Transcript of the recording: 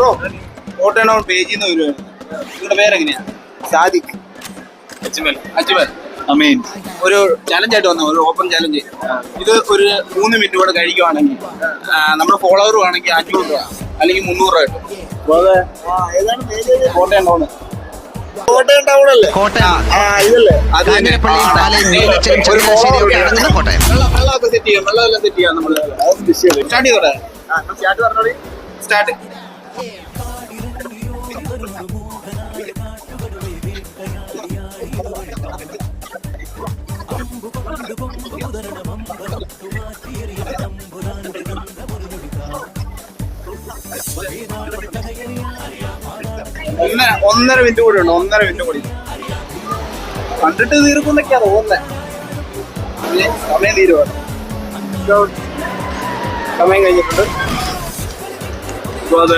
Bro Kottayam town പേജിൽ നിന്ന് വരുവാണ്. നിങ്ങളുടെ പേരെങ്ങനെയാ? സാദിഖ്. അജ്മൽ അമീൻ. ഒരു ചലഞ്ചായിട്ട് വന്ന ഒരു ഓപ്പൺ ചലഞ്ച്. ഇത് ഒരു 3 മിനിറ്റ് കൂടെ കഴിക്കുവാണെങ്കിൽ നമ്മുടെ ഫോളോവർ ആണെങ്കിൽ 500 രൂപ അല്ലെങ്കിൽ 300 രൂപ കിട്ടും. കോട്ടയം ടൗൺ. കോട്ടയം ടൗൺ അല്ലേ? കോട്ടയം ഇതല്ലേ? അത് തന്നെ. വെള്ളമൊക്കെ സെറ്റ് ചെയ്യാം. വെള്ളമെല്ലാം സെറ്റ് ചെയ്യാം. നമ്മൾ സ്റ്റാർട്ട് ചെയ്തോടെ. സ്റ്റാർട്ട്. ഒന്നര മിനിറ്റ് കൂടി ഉണ്ട്. 1.5 മിനിറ്റ് കൂടി കണ്ടിട്ട് തീർക്കുന്നൊക്കെയാ തോന്നുന്നത്. സമയം തീരുവാണ്. സമയം കഴിഞ്ഞിട്ടുണ്ട്. അപ്പോൾ അത്